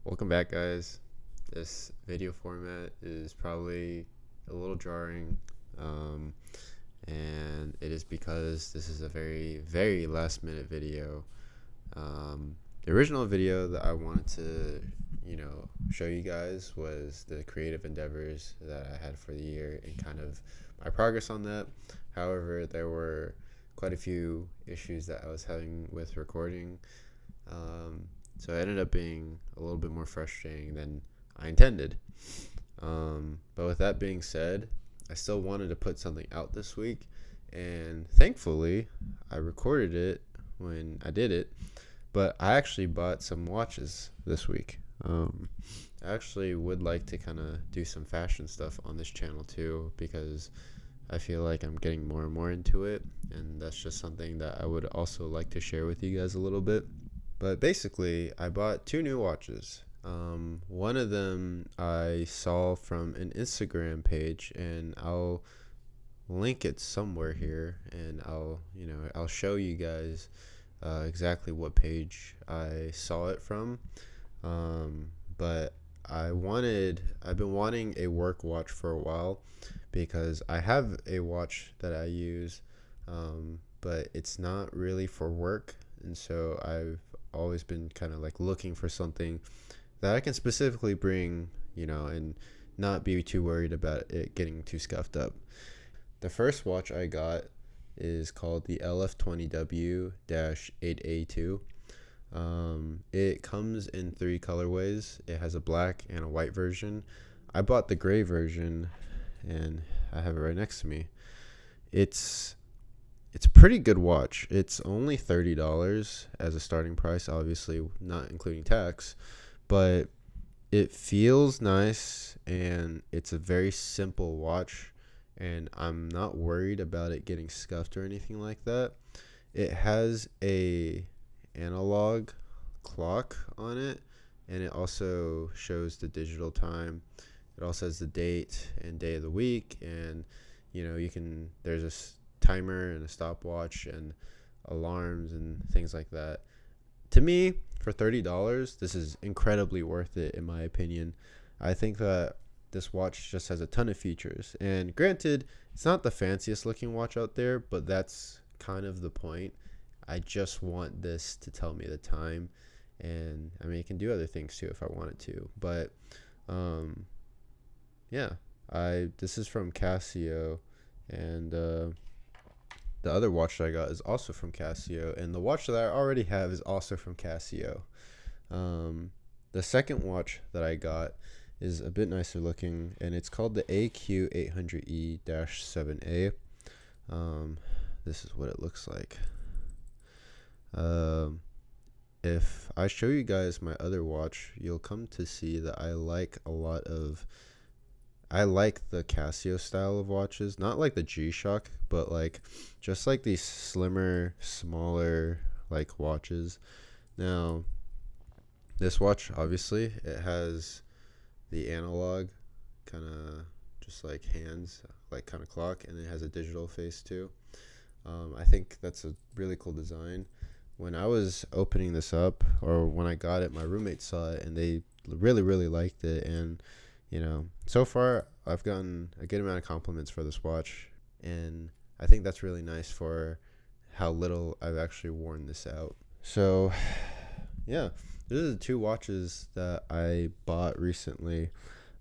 Welcome back, guys. This video format is probably a little jarring, um, and it is because this is a very, very last minute video. The original video that I wanted to, show you guys was the creative endeavors that I had for the year and kind of my progress on that. However, there were quite a few issues that I was having with recording. Um, so it ended up being a little bit more frustrating than I intended. But with that being said, I still wanted to put something out this week, and thankfully, I recorded it when I did it. But I actually bought some watches this week. I actually would like to kind of do some fashion stuff on this channel too, because I feel like I'm getting more and more into it, and that's just something that I would also like to share with you guys a little bit. But basically, I bought two new watches. One of them I saw from an Instagram page, and I'll link it somewhere here, and I'll show you guys exactly what page I saw it from. But I've been wanting a work watch for a while because I have a watch that I use, but it's not really for work, and so I've always been kind of like looking for something that I can specifically bring, and not be too worried about it getting too scuffed up. The first watch I got is called the LF20W 8A2. It comes in three colorways. It has a black and a white version. I bought the gray version, and I have it right next to me. It's a pretty good watch. It's only $30 as a starting price, obviously not including tax, but it feels nice, and it's a very simple watch, and I'm not worried about it getting scuffed or anything like that. It has a analog clock on it, and it also shows the digital time. It also has the date and day of the week, and there's a timer and a stopwatch and alarms and things like that. To me, for $30, this is incredibly worth it, in my opinion. I think that this watch just has a ton of features, and granted, it's not the fanciest looking watch out there, but that's kind of the point. I just want this to tell me the time, and I mean, it can do other things too if I wanted to, but yeah, I this is from Casio, and the other watch that I got is also from Casio, and the watch that I already have is also from Casio. The second watch that I got is a bit nicer looking, and it's called the AQ800E-7A. This is what it looks like. If I show you guys my other watch, you'll come to see that I like the Casio style of watches, not like the G-Shock, but like just like these slimmer, smaller like watches. Now, this watch obviously it has the analog kind of just like hands, like kind of clock, and it has a digital face too. I think that's a really cool design. When I was opening this up, or when I got it, my roommate saw it and they really, really liked it. And so far I've gotten a good amount of compliments for this watch, and I think that's really nice for how little I've actually worn this out. So, yeah, these are the two watches that I bought recently.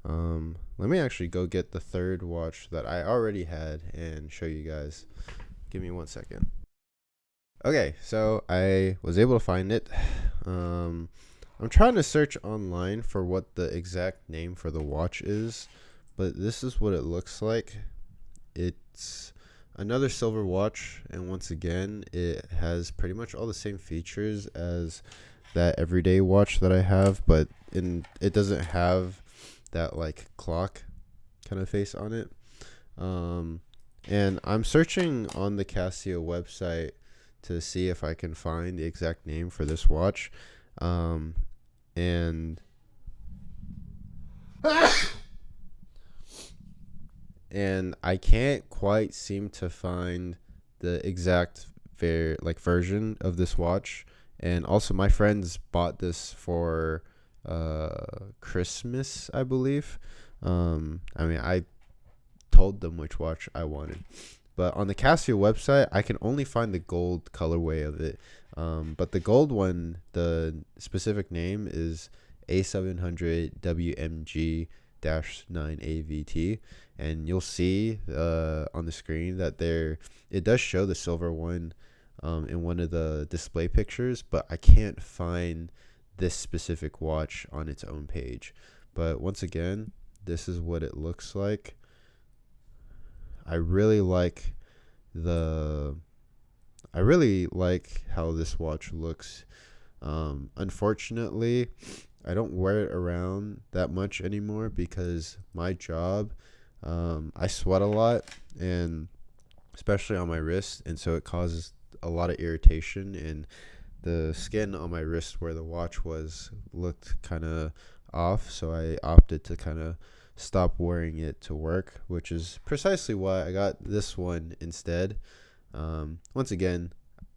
Let me actually go get the third watch that I already had and show you guys. Give me 1 second. Okay, so I was able to find it. I'm trying to search online for what the exact name for the watch is, but this is what it looks like. It's another silver watch, and once again, it has pretty much all the same features as that everyday watch that I have, but it doesn't have that like clock kind of face on it. And I'm searching on the Casio website to see if I can find the exact name for this watch. And and I can't quite seem to find the exact version of this watch. And also, my friends bought this for Christmas, I believe. I mean, I told them which watch I wanted, but on the Casio website, I can only find the gold colorway of it. But the gold one, the specific name is A700 WMG 9 AVT, and you'll see on the screen that it does show the silver one in one of the display pictures, but I can't find this specific watch on its own page. But once again, this is what it looks like. I really like the I really like how this watch looks. Unfortunately, I don't wear it around that much anymore because my job, I sweat a lot, and especially on my wrist, and so it causes a lot of irritation, and the skin on my wrist where the watch was looked kind of off, so I opted to kind of stop wearing it to work, which is precisely why I got this one instead. Once again,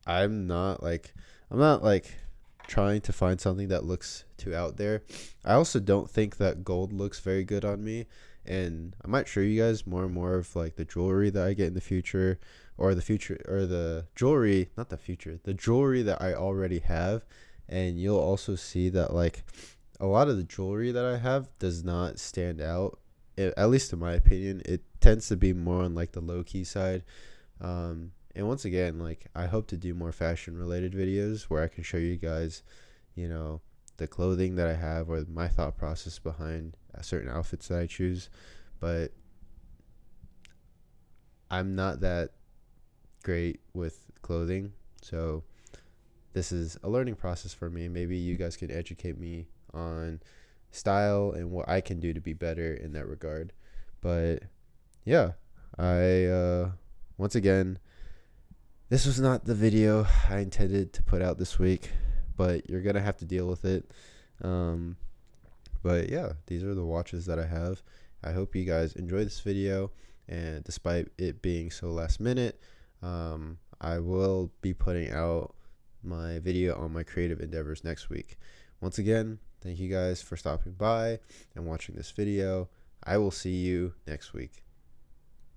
I'm not like trying to find something that looks too out there. I also don't think that gold looks very good on me, and I might show you guys more and more of like the jewelry that I get in the future, or the jewelry, not the future, the jewelry that I already have, and you'll also see that like a lot of the jewelry that I have does not stand out. At least in my opinion, it tends to be more on like the low key side. And once again, like I hope to do more fashion related videos where I can show you guys, you know, the clothing that I have or my thought process behind certain outfits that I choose. But I'm not that great with clothing, so this is a learning process for me. Maybe you guys can educate me on style and what I can do to be better in that regard. But yeah, I once again, this was not the video I intended to put out this week, but you're gonna have to deal with it. Um, but yeah, these are the watches that I have. I hope you guys enjoy this video, and despite it being so last minute, I will be putting out my video on my creative endeavors next week. Once again, thank you guys for stopping by and watching this video. I will see you next week.